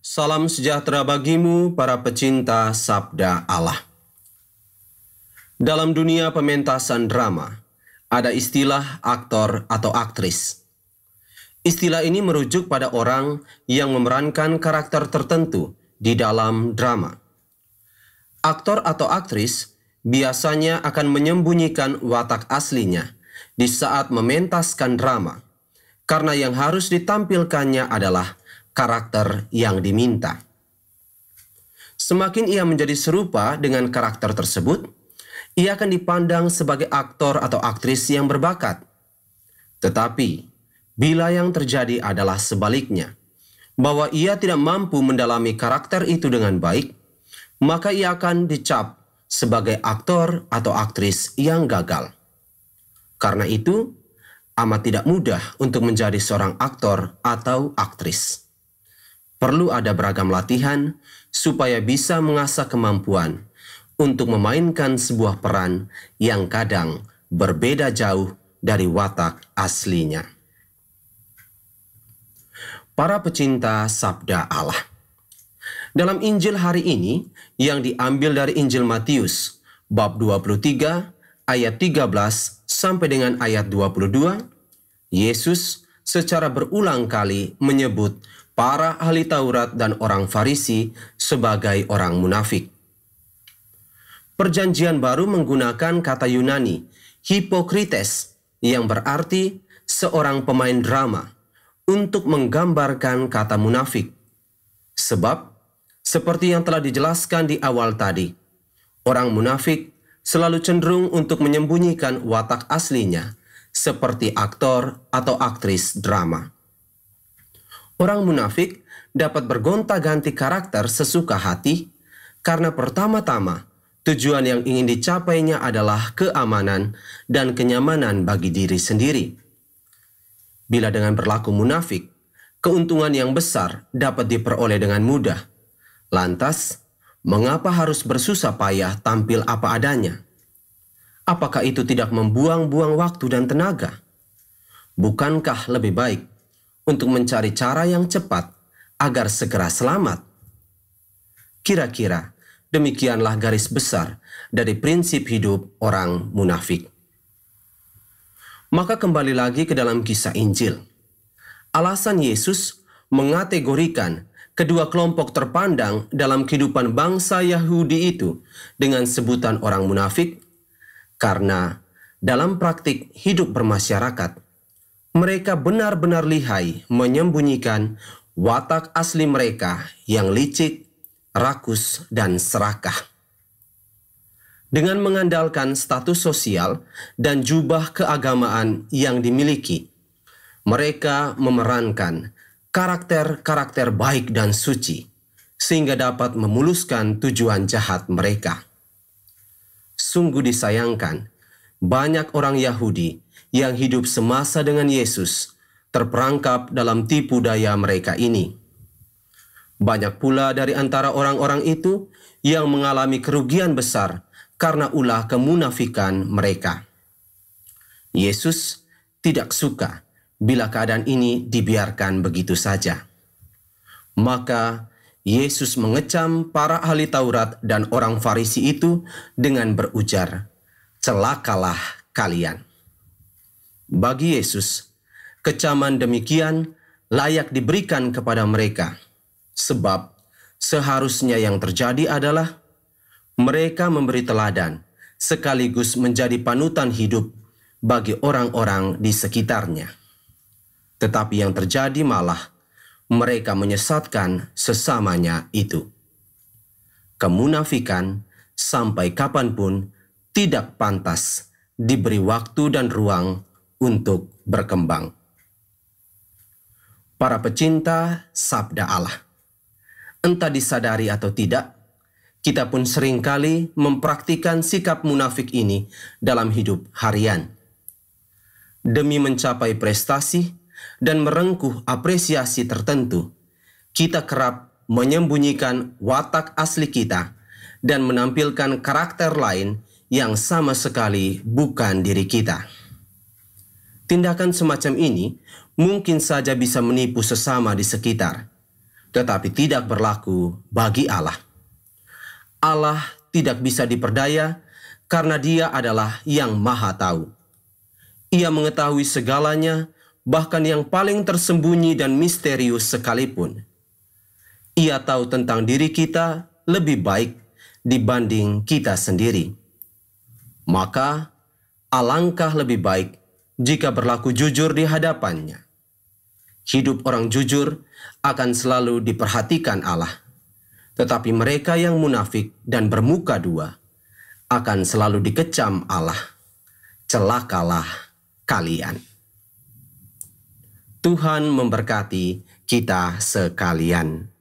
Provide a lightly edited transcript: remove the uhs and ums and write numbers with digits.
Salam sejahtera bagimu para pecinta Sabda Allah. Dalam dunia pementasan drama, ada istilah aktor atau aktris. Istilah ini merujuk pada orang yang memerankan karakter tertentu di dalam drama. Aktor atau aktris biasanya akan menyembunyikan watak aslinya di saat mementaskan drama, karena yang harus ditampilkannya adalah karakter yang diminta. Semakin ia menjadi serupa dengan karakter tersebut, ia akan dipandang sebagai aktor atau aktris yang berbakat. Tetapi, bila yang terjadi adalah sebaliknya, bahwa ia tidak mampu mendalami karakter itu dengan baik, maka ia akan dicap sebagai aktor atau aktris yang gagal. Karena itu, amat tidak mudah untuk menjadi seorang aktor atau aktris. Perlu ada beragam latihan supaya bisa mengasah kemampuan untuk memainkan sebuah peran yang kadang berbeda jauh dari watak aslinya. Para pecinta Sabda Allah, dalam Injil hari ini yang diambil dari Injil Matius bab 23 ayat 13 sampai dengan ayat 22, Yesus secara berulang kali menyebut para ahli Taurat dan orang Farisi sebagai orang munafik. Perjanjian Baru menggunakan kata Yunani, hipokrites, yang berarti seorang pemain drama, untuk menggambarkan kata munafik. Sebab, seperti yang telah dijelaskan di awal tadi, orang munafik selalu cenderung untuk menyembunyikan watak aslinya, seperti aktor atau aktris drama. Orang munafik dapat bergonta-ganti karakter sesuka hati karena pertama-tama tujuan yang ingin dicapainya adalah keamanan dan kenyamanan bagi diri sendiri. Bila dengan berlaku munafik, keuntungan yang besar dapat diperoleh dengan mudah. Lantas, mengapa harus bersusah payah tampil apa adanya? Apakah itu tidak membuang-buang waktu dan tenaga? Bukankah lebih baik untuk mencari cara yang cepat agar segera selamat? Kira-kira demikianlah garis besar dari prinsip hidup orang munafik. Maka kembali lagi ke dalam kisah Injil. Alasan Yesus mengategorikan kedua kelompok terpandang dalam kehidupan bangsa Yahudi itu dengan sebutan orang munafik, karena dalam praktik hidup bermasyarakat, mereka benar-benar lihai menyembunyikan watak asli mereka yang licik, rakus, dan serakah. Dengan mengandalkan status sosial dan jubah keagamaan yang dimiliki, mereka memerankan karakter-karakter baik dan suci, sehingga dapat memuluskan tujuan jahat mereka. Sungguh disayangkan, banyak orang Yahudi yang hidup semasa dengan Yesus terperangkap dalam tipu daya mereka ini. Banyak pula dari antara orang-orang itu yang mengalami kerugian besar karena ulah kemunafikan mereka. Yesus tidak suka bila keadaan ini dibiarkan begitu saja. Maka Yesus mengecam para ahli Taurat dan orang Farisi itu dengan berujar, "Celakalah kalian." Bagi Yesus, kecaman demikian layak diberikan kepada mereka, sebab seharusnya yang terjadi adalah mereka memberi teladan sekaligus menjadi panutan hidup bagi orang-orang di sekitarnya. Tetapi yang terjadi malah mereka menyesatkan sesamanya itu. Kemunafikan sampai kapanpun tidak pantas diberi waktu dan ruang untuk berkembang. Para pecinta Sabda Allah, entah disadari atau tidak, kita pun seringkali mempraktikkan sikap munafik ini dalam hidup harian. Demi mencapai prestasi dan merengkuh apresiasi tertentu, kita kerap menyembunyikan watak asli kita dan menampilkan karakter lain yang sama sekali bukan diri kita. Tindakan semacam ini mungkin saja bisa menipu sesama di sekitar, tetapi tidak berlaku bagi Allah. Allah tidak bisa diperdaya karena Dia adalah yang Maha Tahu. Ia mengetahui segalanya, bahkan yang paling tersembunyi dan misterius sekalipun. Ia tahu tentang diri kita lebih baik dibanding kita sendiri. Maka, alangkah lebih baik jika berlaku jujur di hadapannya. Hidup orang jujur akan selalu diperhatikan Allah, tetapi mereka yang munafik dan bermuka dua akan selalu dikecam Allah. Celakalah kalian. Tuhan memberkati kita sekalian.